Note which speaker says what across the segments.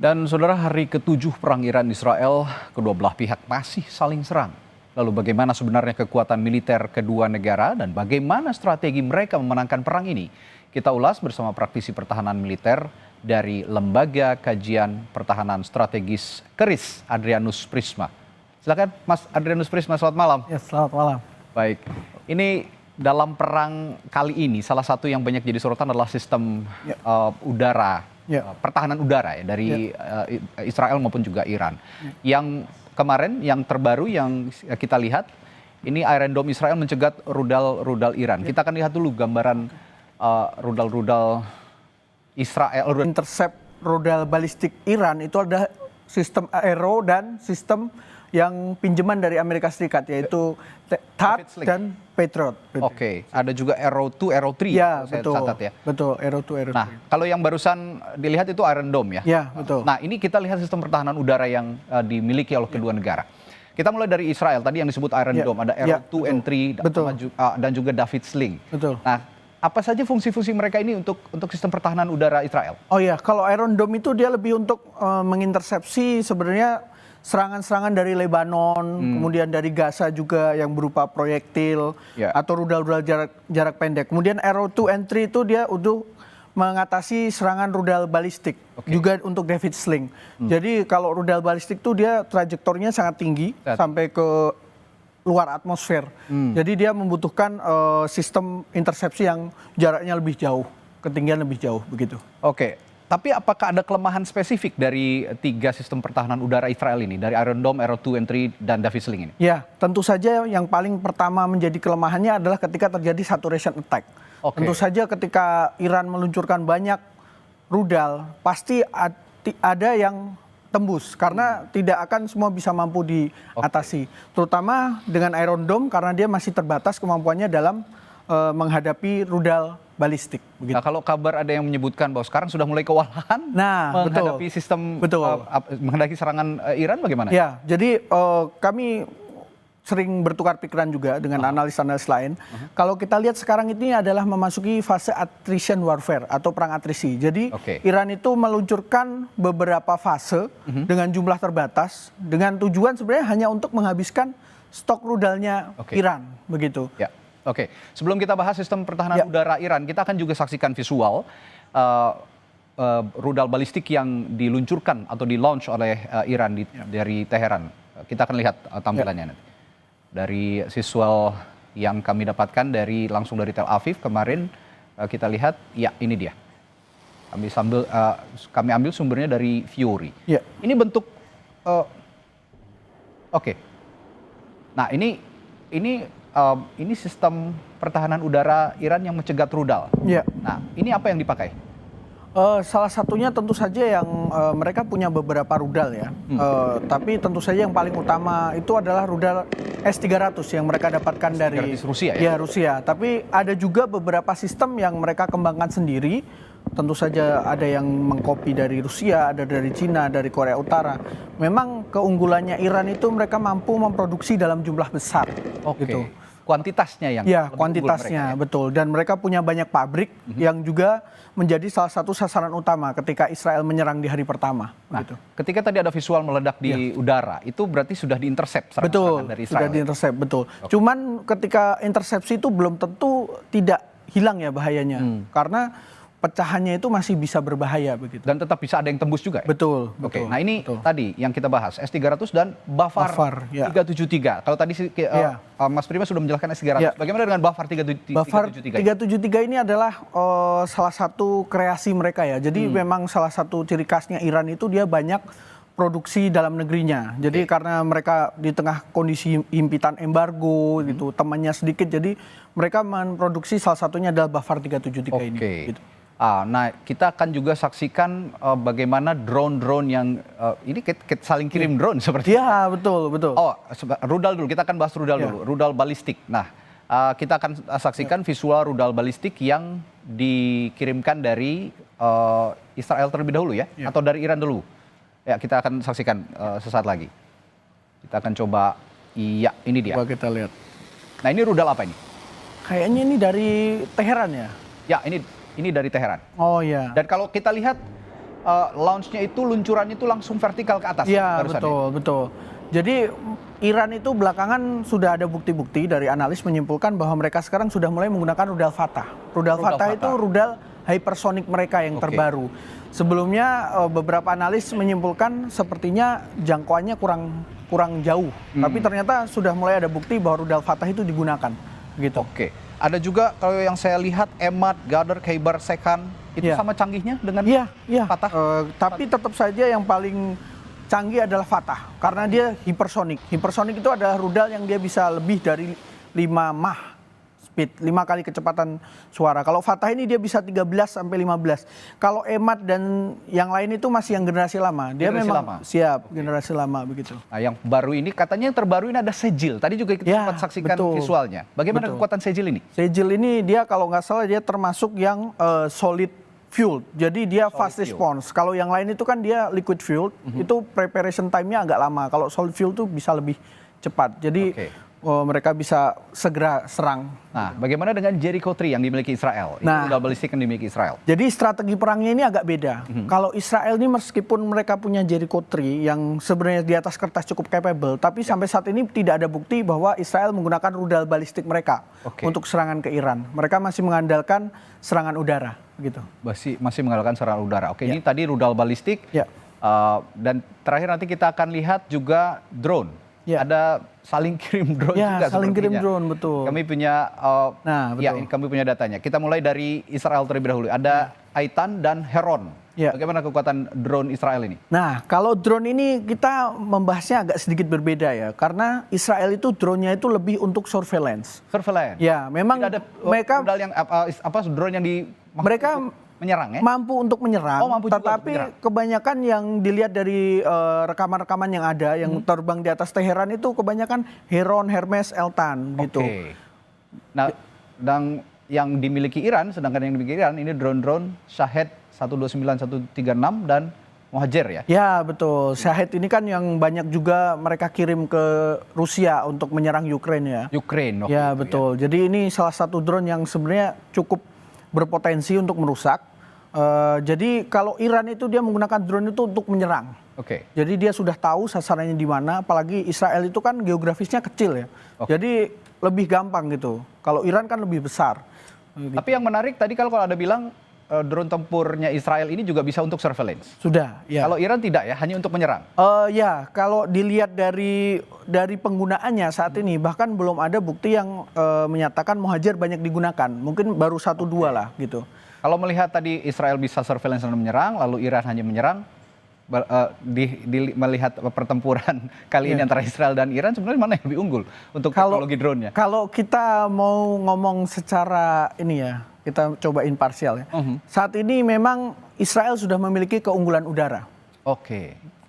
Speaker 1: Dan saudara, hari ke-7 perang Iran-Israel, kedua belah pihak masih saling serang. Lalu bagaimana sebenarnya kekuatan militer kedua negara dan bagaimana strategi mereka memenangkan perang ini? Kita ulas bersama praktisi pertahanan militer dari Lembaga Kajian Pertahanan Strategis KRIS, Adrianus Prisma. Silakan Mas Adrianus Prisma, selamat malam.
Speaker 2: Ya, selamat malam.
Speaker 1: Baik, ini dalam perang kali ini salah satu yang banyak jadi sorotan adalah sistem udara. Pertahanan udara ya dari Israel maupun juga Iran. Yang kemarin yang terbaru yang kita lihat ini Iron Dome Israel mencegat rudal Iran. Kita akan lihat dulu gambaran rudal Israel.
Speaker 2: Intercept rudal balistik Iran itu ada sistem Aero dan sistem yang pinjaman dari Amerika Serikat, yaitu THAAD dan Patriot.
Speaker 1: Oke, ada juga Arrow 2, Arrow 3.
Speaker 2: Ya,
Speaker 1: saya
Speaker 2: betul.
Speaker 1: catat ya.
Speaker 2: Betul, Arrow 2, Arrow 3.
Speaker 1: Nah, kalau yang barusan dilihat itu Iron Dome ya?
Speaker 2: Ya, betul.
Speaker 1: Nah, ini kita lihat sistem pertahanan udara yang dimiliki oleh kedua negara. Kita mulai dari Israel, tadi yang disebut Iron Dome, ada Arrow 2 and 3 dan juga David Sling.
Speaker 2: Betul.
Speaker 1: Nah, apa saja fungsi-fungsi mereka ini untuk sistem pertahanan udara Israel?
Speaker 2: Oh iya, kalau Iron Dome itu dia lebih untuk mengintersepsi sebenarnya serangan-serangan dari Lebanon, kemudian dari Gaza juga yang berupa proyektil atau rudal-rudal jarak pendek. Kemudian Arrow 2 and 3 itu dia untuk mengatasi serangan rudal balistik, juga untuk David Sling. Jadi kalau rudal balistik itu dia trajektornya sangat tinggi sampai ke luar atmosfer. Jadi dia membutuhkan sistem intersepsi yang jaraknya lebih jauh, ketinggian lebih jauh begitu.
Speaker 1: Oke. Tapi apakah ada kelemahan spesifik dari 3 sistem pertahanan udara Israel ini? Dari Iron Dome, Arrow 2 and 3, dan David Sling ini?
Speaker 2: Ya, tentu saja yang paling pertama menjadi kelemahannya adalah ketika terjadi saturation attack. Tentu saja ketika Iran meluncurkan banyak rudal, pasti ada yang tembus. Karena tidak akan semua bisa mampu diatasi. Terutama dengan Iron Dome karena dia masih terbatas kemampuannya dalam menghadapi rudal balistik.
Speaker 1: Begitu. Nah, kalau kabar ada yang menyebutkan bahwa sekarang sudah mulai kewalahan menghadapi sistem menghadapi serangan Iran, bagaimana?
Speaker 2: Ya, jadi kami sering bertukar pikiran juga dengan analis-analis lain. Kalau kita lihat sekarang ini adalah memasuki fase attrition warfare atau perang atrisi. Jadi Iran itu meluncurkan beberapa fase dengan jumlah terbatas dengan tujuan sebenarnya hanya untuk menghabiskan stok rudalnya Iran, begitu.
Speaker 1: Ya. Oke, sebelum kita bahas sistem pertahanan udara Iran, kita akan juga saksikan visual rudal balistik yang diluncurkan atau di-launch oleh Iran dari Teheran. Kita akan lihat tampilannya nanti. Dari visual yang kami dapatkan langsung dari Tel Aviv kemarin, kita lihat, ya ini dia. Kami ambil sumbernya dari Fury. Ini bentuk, nah ini sistem pertahanan udara Iran yang mencegat rudal. Nah, ini apa yang dipakai?
Speaker 2: Salah satunya tentu saja yang mereka punya beberapa rudal ya. Tapi tentu saja yang paling utama itu adalah rudal S-300 yang mereka dapatkan dari
Speaker 1: Rusia ya?
Speaker 2: Ya, Rusia. Tapi ada juga beberapa sistem yang mereka kembangkan sendiri. Tentu saja ada yang mengkopi dari Rusia, ada dari Cina, dari Korea Utara. Memang keunggulannya Iran itu mereka mampu memproduksi dalam jumlah besar. Gitu.
Speaker 1: Kuantitasnya yang
Speaker 2: kuantitasnya mereka, betul. Dan mereka punya banyak pabrik yang juga menjadi salah satu sasaran utama ketika Israel menyerang di hari pertama.
Speaker 1: Nah, ketika tadi ada visual meledak di udara, itu berarti sudah diintercept serangan dari Israel.
Speaker 2: Sudah diintercept, betul. Cuman ketika intersepsi itu belum tentu tidak hilang ya bahayanya, karena pecahannya itu masih bisa berbahaya begitu.
Speaker 1: Dan tetap bisa ada yang tembus juga ya?
Speaker 2: Betul.
Speaker 1: Nah ini tadi yang kita bahas, S-300 dan Bafar 373. Kalau tadi Mas Prima sudah menjelaskan S-300. Bagaimana dengan Bafar 373?
Speaker 2: Bafar 373 ini adalah salah satu kreasi mereka ya. Jadi memang salah satu ciri khasnya Iran itu dia banyak produksi dalam negerinya. Jadi karena mereka di tengah kondisi himpitan embargo gitu, temannya sedikit, jadi mereka memproduksi salah satunya adalah Bafar 373 ini. Gitu.
Speaker 1: Nah, kita akan juga saksikan bagaimana drone-drone yang ini saling kirim drone seperti.
Speaker 2: Iya, betul.
Speaker 1: Oh, rudal dulu. Kita akan bahas rudal dulu. Rudal balistik. Nah, kita akan saksikan visual rudal balistik yang dikirimkan dari Israel terlebih dahulu ya, atau dari Iran dulu. Ya, kita akan saksikan sesaat lagi. Kita akan coba. Iya, ini dia.
Speaker 2: Coba kita lihat.
Speaker 1: Nah, ini rudal apa ini?
Speaker 2: Kayaknya ini dari Teheran ya.
Speaker 1: Ya, ini dari Teheran.
Speaker 2: Oh iya.
Speaker 1: Dan kalau kita lihat launch-nya itu luncurannya itu langsung vertikal ke atas.
Speaker 2: Iya, betul. Jadi Iran itu belakangan sudah ada bukti-bukti dari analis menyimpulkan bahwa mereka sekarang sudah mulai menggunakan rudal Fatah. Rudal Fatah itu rudal hypersonic mereka yang terbaru. Sebelumnya beberapa analis menyimpulkan sepertinya jangkauannya kurang jauh. Tapi ternyata sudah mulai ada bukti bahwa rudal Fatah itu digunakan. Gitu.
Speaker 1: Oke. Ada juga kalau yang saya lihat Emad, Ghadar, Khaibar, Sekhan itu sama canggihnya dengan Fatah.
Speaker 2: Tapi tetap saja yang paling canggih adalah Fatah karena dia hipersonik. Hipersonik itu adalah rudal yang dia bisa lebih dari 5 Mach speed, 5 kali kecepatan suara. Kalau Fatah ini dia bisa 13 sampai 15. Kalau Emad dan yang lain itu masih yang generasi lama. Dia memang generasi lama begitu.
Speaker 1: Nah, yang baru ini katanya yang terbaru ini ada Sejil. Tadi juga kita sempat saksikan visualnya. Bagaimana kekuatan Sejil ini?
Speaker 2: Sejil ini dia kalau nggak salah dia termasuk yang solid fuel, jadi dia fast response. Kalau yang lain itu kan dia liquid fuel, itu preparation time-nya agak lama. Kalau solid fuel itu bisa lebih cepat. Jadi mereka bisa segera serang.
Speaker 1: Nah, bagaimana dengan Jericho 3 yang dimiliki Israel? Itu rudal balistik yang dimiliki Israel.
Speaker 2: Jadi strategi perangnya ini agak beda. Kalau Israel ini meskipun mereka punya Jericho 3 yang sebenarnya di atas kertas cukup capable, tapi sampai saat ini tidak ada bukti bahwa Israel menggunakan rudal balistik mereka untuk serangan ke Iran. Mereka masih mengandalkan serangan udara, gitu.
Speaker 1: Masih mengandalkan serangan udara. Oke, ini tadi rudal balistik. Dan terakhir nanti kita akan lihat juga drone. Ada saling kirim drone juga.
Speaker 2: Saling kirim drone, betul.
Speaker 1: Kami punya, kami punya datanya. Kita mulai dari Israel terlebih dahulu. Ada Aitan dan Heron. Bagaimana kekuatan drone Israel ini?
Speaker 2: Nah, kalau drone ini kita membahasnya agak sedikit berbeda ya, karena Israel itu drone-nya itu lebih untuk surveillance.
Speaker 1: Surveillance.
Speaker 2: Ya, memang
Speaker 1: tidak ada
Speaker 2: mereka
Speaker 1: yang drone yang
Speaker 2: mereka
Speaker 1: menyerang ya?
Speaker 2: Mampu untuk menyerang, tetapi
Speaker 1: menyerang.
Speaker 2: Kebanyakan yang dilihat dari rekaman-rekaman yang ada, yang terbang di atas Teheran itu kebanyakan Heron, Hermes, Eltan gitu.
Speaker 1: Nah, dan yang dimiliki Iran, sedangkan yang dimiliki Iran ini drone-drone Shahed 129, 136 dan Mohajer ya? Ya,
Speaker 2: betul. Shahed ini kan yang banyak juga mereka kirim ke Rusia untuk menyerang Ukraina ya. Ya, betul. Jadi ini salah satu drone yang sebenarnya cukup berpotensi untuk merusak. Jadi kalau Iran itu dia menggunakan drone itu untuk menyerang. Jadi dia sudah tahu sasarannya di mana, apalagi Israel itu kan geografisnya kecil ya. Jadi lebih gampang gitu. Kalau Iran kan lebih besar.
Speaker 1: Tapi yang menarik tadi kalau ada bilang drone tempurnya Israel ini juga bisa untuk surveillance.
Speaker 2: Sudah, ya.
Speaker 1: Kalau Iran tidak ya, hanya untuk menyerang.
Speaker 2: Ya, kalau dilihat dari penggunaannya saat ini bahkan belum ada bukti yang menyatakan Mohajer banyak digunakan. Mungkin baru 1-2 lah gitu.
Speaker 1: Kalau melihat tadi Israel bisa surveillance dan menyerang, lalu Iran hanya menyerang, melihat pertempuran kali ini antara Israel dan Iran, sebenarnya mana yang lebih unggul untuk teknologi drone-nya?
Speaker 2: Kalau kita mau ngomong secara ini ya, kita coba imparsial ya. Saat ini memang Israel sudah memiliki keunggulan udara.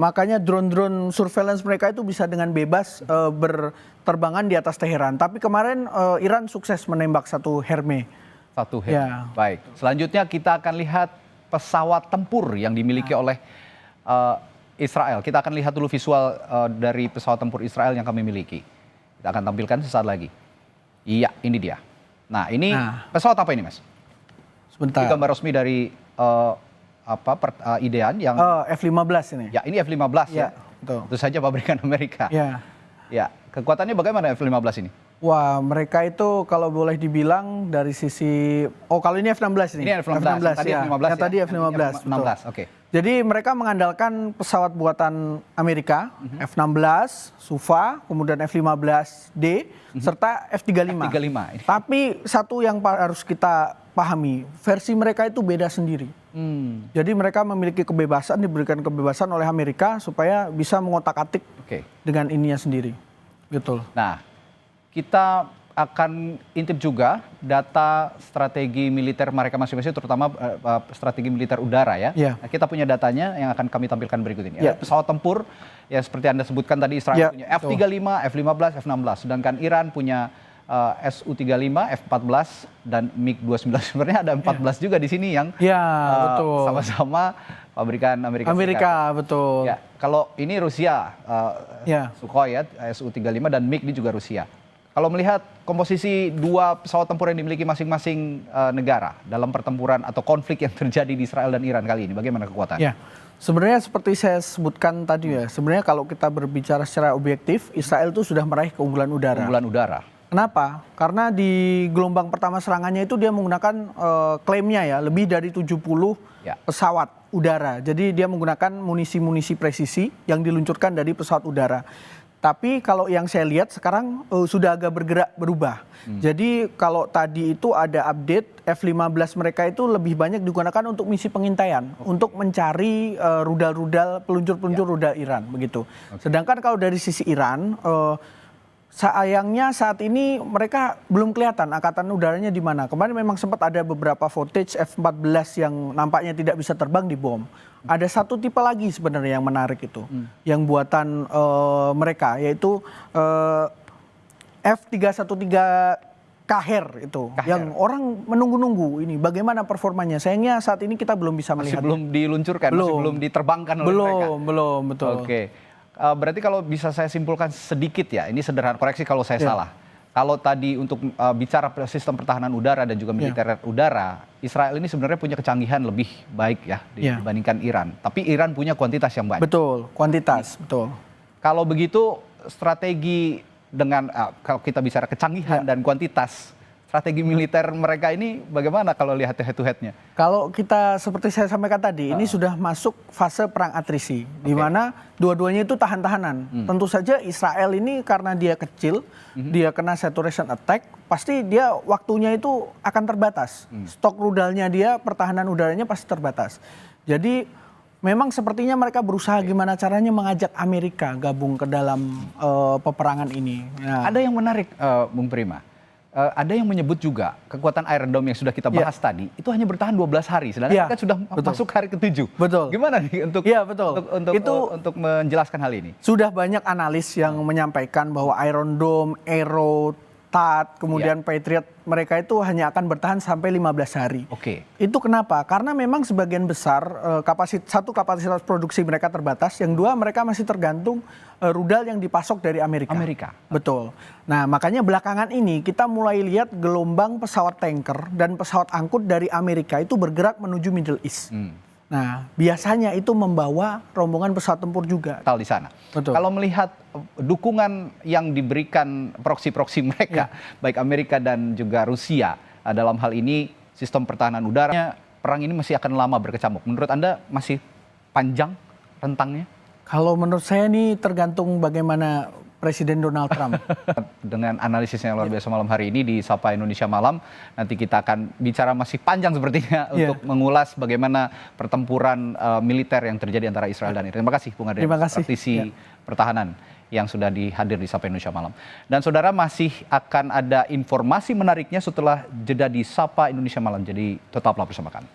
Speaker 2: Makanya drone-drone surveillance mereka itu bisa dengan bebas berterbangan di atas Teheran. Tapi kemarin Iran sukses menembak satu Hermes.
Speaker 1: Baik. Selanjutnya kita akan lihat pesawat tempur yang dimiliki oleh Israel. Kita akan lihat dulu visual dari pesawat tempur Israel yang kami miliki. Kita akan tampilkan sesaat lagi. Iya, ini dia. Nah, ini pesawat apa ini, Mas?
Speaker 2: Sebentar.
Speaker 1: Ini gambar resmi dari Idean yang
Speaker 2: F-15 ini.
Speaker 1: Ya, ini F-15 ya. Tentu saja pabrikan Amerika. Ya, kekuatannya bagaimana F-15 ini?
Speaker 2: Wah, mereka itu kalau boleh dibilang dari sisi kalau ini F-16 ini.
Speaker 1: Ini F-16. Tadi
Speaker 2: ya.
Speaker 1: F-15
Speaker 2: Tadi F-15. Jadi mereka mengandalkan pesawat buatan Amerika, F-16, Suva, kemudian F-15D, serta F-35. Tapi satu yang harus kita pahami, versi mereka itu beda sendiri. Jadi mereka memiliki kebebasan, diberikan kebebasan oleh Amerika supaya bisa mengotak-atik dengan ininya sendiri. Betul.
Speaker 1: Nah, kita akan intip juga data strategi militer mereka masing-masing, terutama strategi militer udara ya. Nah, kita punya datanya yang akan kami tampilkan berikut ini. Pesawat tempur yang seperti Anda sebutkan tadi, Israel punya F-35, F-15, F-16. Sedangkan Iran punya Su-35, F-14 dan MiG-29. Sebenarnya ada 14 juga di sini yang sama-sama pabrikan Amerika Serikat.
Speaker 2: Betul.
Speaker 1: Ya, kalau ini Rusia, Sukhoi ya, Su-35 dan MiG ini juga Rusia. Kalau melihat komposisi dua pesawat tempur yang dimiliki masing-masing negara dalam pertempuran atau konflik yang terjadi di Israel dan Iran kali ini, bagaimana kekuatannya?
Speaker 2: Ya, sebenarnya seperti saya sebutkan tadi ya, sebenarnya kalau kita berbicara secara objektif, Israel itu sudah meraih keunggulan udara.
Speaker 1: Keunggulan udara.
Speaker 2: Kenapa? Karena di gelombang pertama serangannya itu dia menggunakan klaimnya ya, lebih dari 70 pesawat udara. Jadi dia menggunakan munisi-munisi presisi yang diluncurkan dari pesawat udara. Tapi kalau yang saya lihat sekarang sudah agak berubah. Jadi kalau tadi itu ada update F-15 mereka itu lebih banyak digunakan untuk misi pengintaian, untuk mencari rudal-rudal, peluncur-peluncur rudal Iran begitu. Sedangkan kalau dari sisi Iran, sayangnya saat ini mereka belum kelihatan angkatan udaranya di mana. Kemarin memang sempat ada beberapa footage F-14 yang nampaknya tidak bisa terbang dibom. Ada satu tipe lagi sebenarnya yang menarik itu, yang buatan mereka, yaitu F-313 Kaher itu, yang orang menunggu-nunggu ini bagaimana performanya. Sayangnya saat ini kita belum bisa melihat.
Speaker 1: Masih belum diluncurkan, masih belum diterbangkan oleh mereka.
Speaker 2: Belum, betul.
Speaker 1: Oke. Berarti kalau bisa saya simpulkan sedikit ya, ini sederhana, koreksi kalau saya salah. Kalau tadi untuk bicara sistem pertahanan udara dan juga militer udara, Israel ini sebenarnya punya kecanggihan lebih baik ya dibandingkan Iran. Tapi Iran punya kuantitas yang baik.
Speaker 2: Betul, kuantitas, betul.
Speaker 1: Kalau begitu strategi dengan kalau kita bicara kecanggihan dan kuantitas, strategi militer mereka ini bagaimana kalau lihat head to head-nya?
Speaker 2: Kalau kita seperti saya sampaikan tadi, ini sudah masuk fase perang atrisi, di mana dua-duanya itu tahan-tahanan. Tentu saja Israel ini karena dia kecil, dia kena saturation attack, pasti dia waktunya itu akan terbatas. Stok rudalnya dia, pertahanan udaranya pasti terbatas. Jadi memang sepertinya mereka berusaha gimana caranya mengajak Amerika gabung ke dalam peperangan ini.
Speaker 1: Nah, ada yang menarik, Bung Prima. Ada yang menyebut juga kekuatan Iron Dome yang sudah kita bahas tadi itu hanya bertahan 12 hari, sedangkan kita sudah masuk hari ke-7.
Speaker 2: Betul.
Speaker 1: Gimana nih untuk menjelaskan hal ini?
Speaker 2: Sudah banyak analis yang menyampaikan bahwa Iron Dome, Arrow, THAAD, kemudian Patriot, mereka itu hanya akan bertahan sampai 15 hari.
Speaker 1: Oke.
Speaker 2: Itu kenapa? Karena memang sebagian besar kapasitas produksi mereka terbatas, yang dua mereka masih tergantung rudal yang dipasok dari Amerika. Betul. Nah, makanya belakangan ini kita mulai lihat gelombang pesawat tanker dan pesawat angkut dari Amerika itu bergerak menuju Middle East. Nah, biasanya itu membawa rombongan pesawat tempur juga.
Speaker 1: Di sana.
Speaker 2: Betul.
Speaker 1: Kalau melihat dukungan yang diberikan proksi-proksi mereka, baik Amerika dan juga Rusia, dalam hal ini sistem pertahanan udaranya, perang ini masih akan lama berkecamuk. Menurut Anda masih panjang rentangnya?
Speaker 2: Kalau menurut saya ini tergantung bagaimana Presiden Donald Trump.
Speaker 1: Dengan analisisnya luar biasa malam hari ini di Sapa Indonesia Malam, nanti kita akan bicara masih panjang sepertinya untuk mengulas bagaimana pertempuran militer yang terjadi antara Israel dan Iran. Terima kasih Bung Adrian, praktisi pertahanan yang sudah dihadir di Sapa Indonesia Malam. Dan saudara, masih akan ada informasi menariknya setelah jeda di Sapa Indonesia Malam, jadi tetaplah bersama kami.